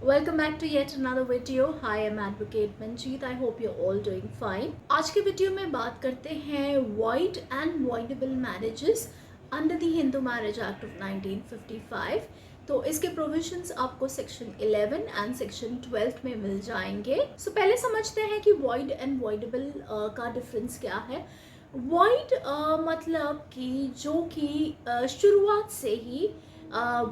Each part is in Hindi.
Welcome back to yet another video. Hi, I'm Advocate Manjeet. I hope you're all doing fine. आज के वीडियो में बात करते हैं void and voidable marriages under the Hindu Marriage Act of 1955. तो इसके प्रोविजंस आपको सेक्शन 11 एंड सेक्शन 12 में मिल जाएंगे. सो पहले समझते हैं कि void and voidable का डिफरेंस क्या है. void मतलब कि जो कि शुरुआत से ही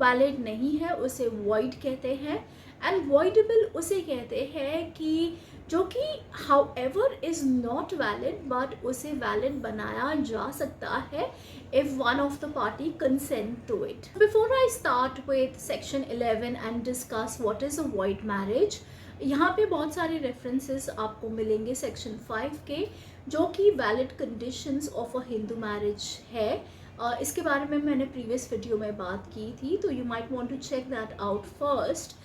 वैलिड नहीं है उसे void कहते हैं. एंड voidable उसे कहते हैं कि जो कि however is not valid but उसे valid बनाया जा सकता है if one of the party consent to it. Before I start with section 11 and discuss what is a void marriage, यहाँ पे बहुत सारे रेफरेंसेस आपको मिलेंगे सेक्शन 5 के जो कि valid conditions of a Hindu marriage है. इसके बारे में मैंने प्रीवियस वीडियो में बात की थी, तो you might want to check that out first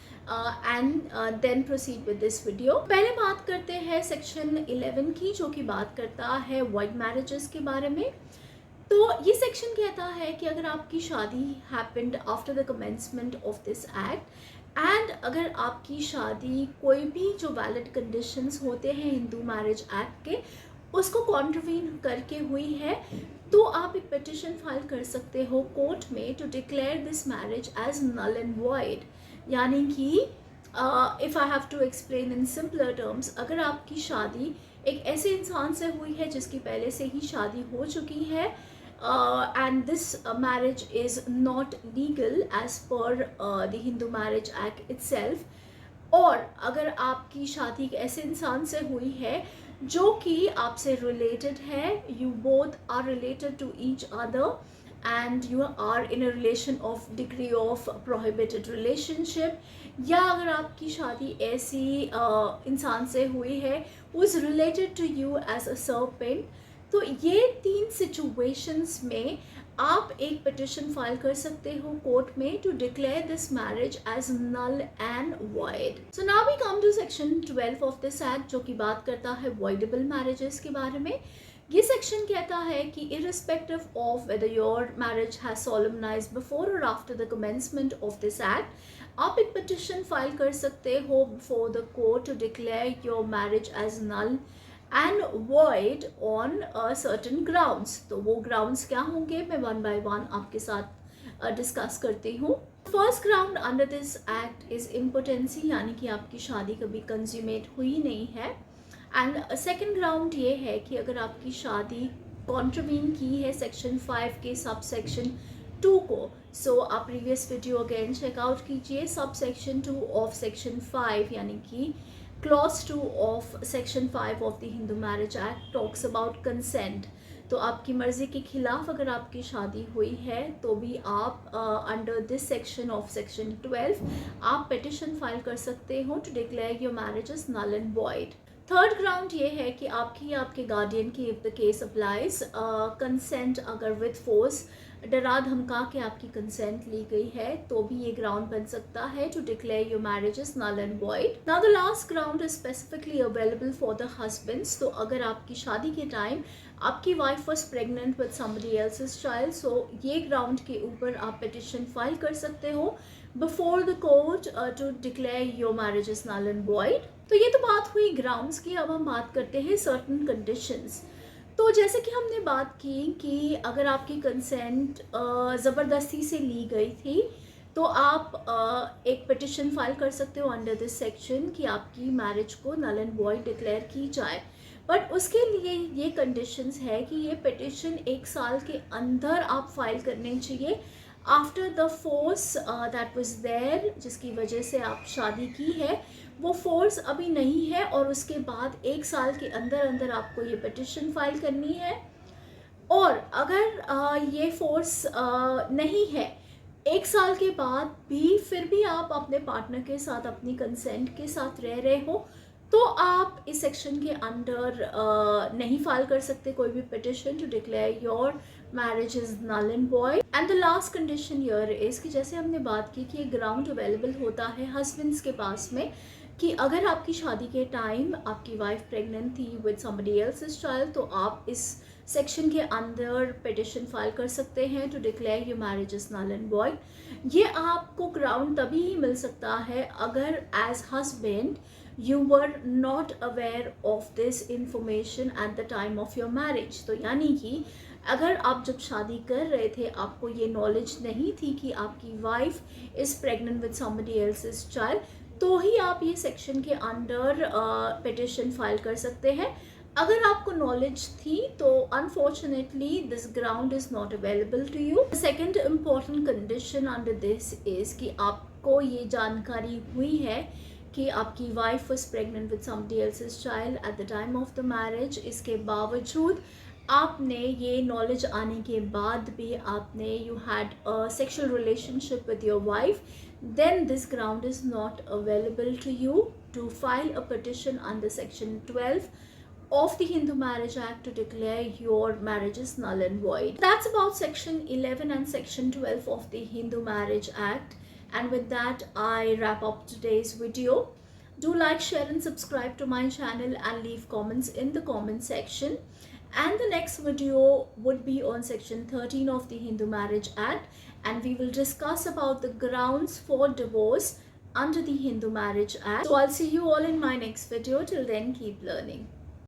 and then proceed with this video. पहले बात करते हैं सेक्शन 11 की जो कि बात करता है वॉइड मैरिजेस के बारे में. तो ये सेक्शन कहता है कि अगर आपकी शादी happened after the commencement of this act and अगर आपकी शादी कोई भी जो वैलिड कंडीशंस होते हैं हिंदू मैरिज एक्ट के उसको कॉन्ट्रवीन करके हुई है, तो आप एक पिटिशन फाइल कर सकते हो कोर्ट में to declare this marriage as null and void. यानी कि if I have to explain in simpler terms, अगर आपकी शादी एक ऐसे इंसान से हुई है जिसकी पहले से ही शादी हो चुकी है and this marriage is not legal as per the Hindu Marriage Act itself, और अगर आपकी शादी एक ऐसे इंसान से हुई है जो कि आपसे रिलेटेड है, you both are related to each other and you are in a relation of degree of prohibited relationship, या अगर आपकी शादी ऐसी इंसान से हुई है who is related to you as a serpent, तो ये तीन सिचुएशंस में आप एक पिटिशन फाइल कर सकते हो कोर्ट में to declare this marriage as null and void. So now we come to section 12 of this act जो कि बात करता है वॉइडेबल मैरिजेस के बारे में. ये सेक्शन कहता है कि irrespective of whether your marriage has solemnized before or after the commencement of this act, आप एक पिटिशन फाइल कर सकते हो before the court to declare your marriage as null and void on certain grounds. तो वो grounds क्या होंगे मैं one by one आपके साथ डिस्कस करती हूँ. First ground under this act is impotency, यानी कि आपकी शादी कभी कंज्यूमेट हुई नहीं है. एंड सेकेंड ग्राउंड ये है कि अगर आपकी शादी कॉन्ट्रवीन की है सेक्शन 5 के सब सेक्शन 2 को. सो आप प्रीवियस वीडियो अगेन चेकआउट कीजिए. सब सेक्शन 2 ऑफ सेक्शन 5 यानी कि Clause 2 of Section 5 of the Hindu Marriage Act talks about consent. तो आपकी मर्ज़ी के खिलाफ अगर आपकी शादी हुई है तो भी आप under this section of section 12 आप पिटिशन फाइल कर सकते हो to declare your marriage is null and void. Third ground ये है कि आपकी आपके गार्डियन की if the case applies consent अगर विद फोर्स डरा धमका के आपकी कंसेंट ली गई है तो भी ये ग्राउंड बन सकता है to declare your marriage is null and void. Now the last ground is specifically available for the husbands. तो अगर आपकी शादी के टाइम आपकी wife was pregnant with somebody else's child, so ये ग्राउंड के ऊपर आप पिटिशन फाइल कर सकते हो before the court to declare your marriage is null and void. तो ये तो बात हुई ग्राउंड्स की. अब हम बात करते हैं सर्टन कंडीशंस. तो जैसे कि हमने बात की कि अगर आपकी कंसेंट ज़बरदस्ती से ली गई थी तो आप एक पिटिशन फाइल कर सकते हो अंडर दिस सेक्शन कि आपकी मैरिज को नल एंड वॉइड डिक्लेयर की जाए. बट उसके लिए ये कंडीशंस है कि ये पिटिशन 1 साल के अंदर आप फाइल करने चाहिए after the force that was there, जिसकी वजह से आप शादी की है वो फोर्स अभी नहीं है, और उसके बाद 1 साल के अंदर अंदर आपको ये पिटिशन फाइल करनी है. और अगर ये फोर्स नहीं है 1 साल के बाद भी फिर भी आप अपने पार्टनर के साथ अपनी कंसेंट के साथ रह रहे हो तो आप इस सेक्शन के अंडर नहीं फाइल कर सकते कोई भी petition to declare your marriage is null and void. And the last condition here is कि जैसे हमने बात की कि ये ग्राउंड अवेलेबल होता है हस्बैंड्स के पास में कि अगर आपकी शादी के टाइम आपकी वाइफ प्रेग्नेंट थी विद समबडी एल्सेस चाइल्ड, तो आप इस सेक्शन के अंदर पिटिशन फाइल कर सकते हैं to declare your marriage is null and void. ये आपको ग्राउंड तभी ही मिल सकता है अगर as husband you were not aware of this information at the time of your marriage। तो यानी कि अगर आप जब शादी कर रहे थे आपको ये नॉलेज नहीं थी कि आपकी wife is pregnant with somebody else's child, तो ही आप ये सेक्शन के अंडर पिटिशन फाइल कर सकते हैं। अगर आपको नॉलेज थी तो unfortunately this ground is not available to you. Second important condition under this is कि आपको ये जानकारी हुई है कि आपकी wife was pregnant with somebody else's child at the time of the marriage. इसके बावजूद आपने ये नॉलेज आने के बाद भी आपने you had a sexual relationship with your wife, then this ground is not available to you to file a petition under section 12 of the Hindu Marriage Act to declare your marriage is null and void. That's about section 11 and section 12 of the Hindu Marriage Act. And with that, I wrap up today's video. Do like, share and subscribe to my channel and leave comments in the comment section. And the next video would be on section 13 of the Hindu Marriage Act, and we will discuss about the grounds for divorce under the Hindu Marriage Act. So I'll see you all in my next video. Till then, keep learning.